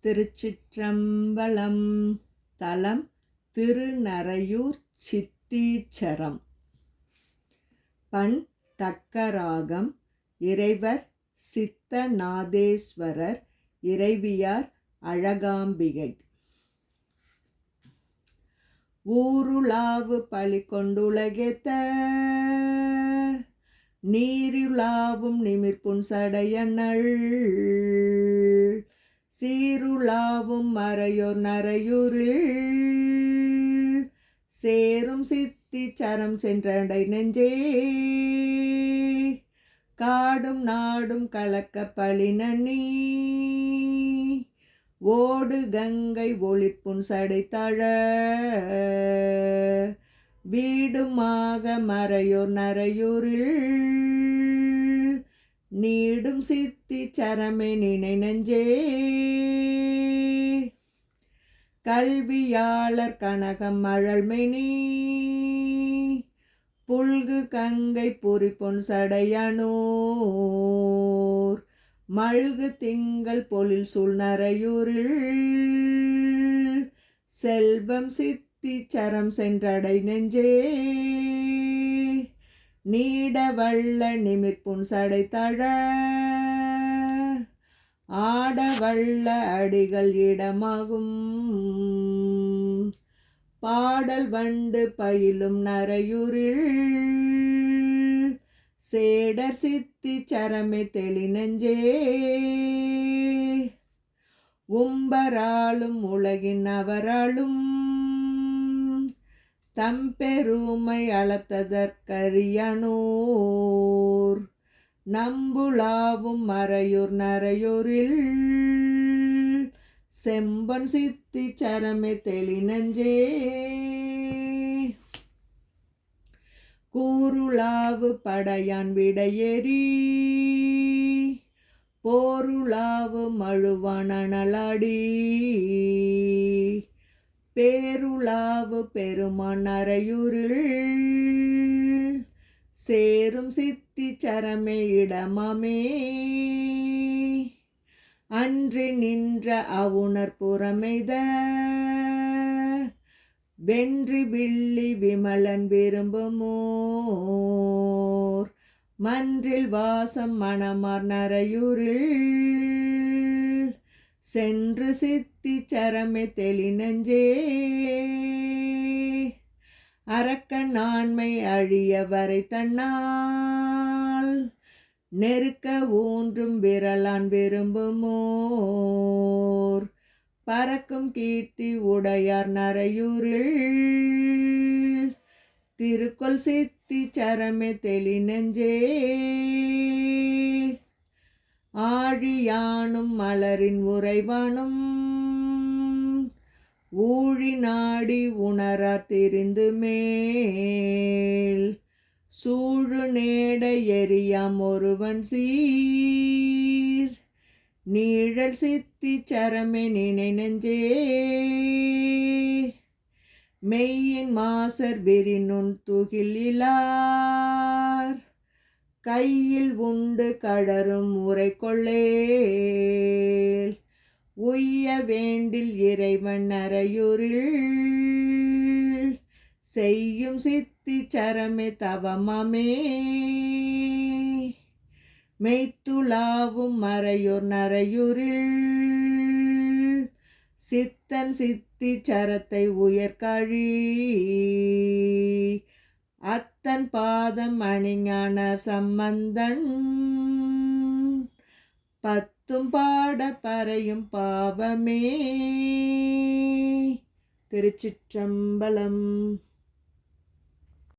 திருச்சிற்றம்பலம். தலம் திருநறையூர் சித்தீச்சரம். பண் தக்கராகம். இறைவர் சித்தநாதேஸ்வரர். இறைவியார் அழகாம்பிகை. ஊருலாவு பழி கொண்டுலகேத்த நீருலாவும் நிமிர்ப்புன் சடையனள் சீருலாவும் மறையோர் நரையூரில் சேரும் சித்தி சரம் சென்றடை நெஞ்சே காடும் நாடும் கலக்க பழினி ஓடு கங்கை ஒளிப்புன் சடைத்தழ வீடுமாக மறையோர் நரையூரில் நீடும் சித்தி சரமே நினை நெஞ்சே கல்வியாளர் கனகம் மழல்மெனி புல்கு கங்கை புரிப்பொன் சடையனூர் மல்கு திங்கள் பொழில் சூழ் நரையூரில் செல்வம் சித்தி சரம் சென்றடை நெஞ்சே நீட வல்ல நிமிர்ப்புன் சடைத்தழ ஆட வல்ல அடிகள் இடமாகும் பாடல் வண்டு பயிலும் நரையூரில் சேடர் சித்தி சரமே தெளி நெஞ்சே உம்பராலும் உலகின் அவராலும் தம்பெருமை அளத்ததற்கரியனூர் நம்புலாவும் மறையூர் நரையூரில் செம்பன் சித்தி சரமே தெளி நெஞ்சே கூருலாவு படையான் விடையேறி போருலாவு மழுவான் அனலாடி பேருலாவு பெருமான் நரையூரில் சேரும் சித்தி சரமே இடமாமே அன்றி நின்ற அவுணர் புறமெய்த வென்றி வில்லி விமலன் விரும்புமோர் மன்றில் வாசம் மணமார் நரையூரில் சென்று சித்தி சரமே தெளி நெஞ்சே அரக்கன் ஆண்மை அழிய வரை தன்னால் நெருக்க ஊன்றும் விரலான் விரும்புமோர் பறக்கும் கீர்த்தி உடையார் நரையூரில் திருக்கொள் சித்தி சரமே தெளி நெஞ்சே ஆழியானும் மலரின் உறைவானும் ஊழி நாடி உணரா திரிந்து மேல் சூழு நேட எரியாம் ஒருவன் சீர் நீழல் சித்தி சரமே நினை நெஞ்சே மெய்யின் மாசர் விரினுன் துகில் இலார் கையில் உண்டு கடரும் உரை கொள்ளேல் உய்ய வேண்டில் இறைவன் நரையூரில் செய்யும் சித்தி சரமே தவமாமே மெய்த்துலாவும் மறையோர் நரையூரில் சித்தன் சித்தி சரத்தை உயர்கழி அத்தன் பாதம் அணிஞான சம்பந்தன் பத்தும் பாட பறையும் பாவமே. திருச்சிற்றம்பலம்.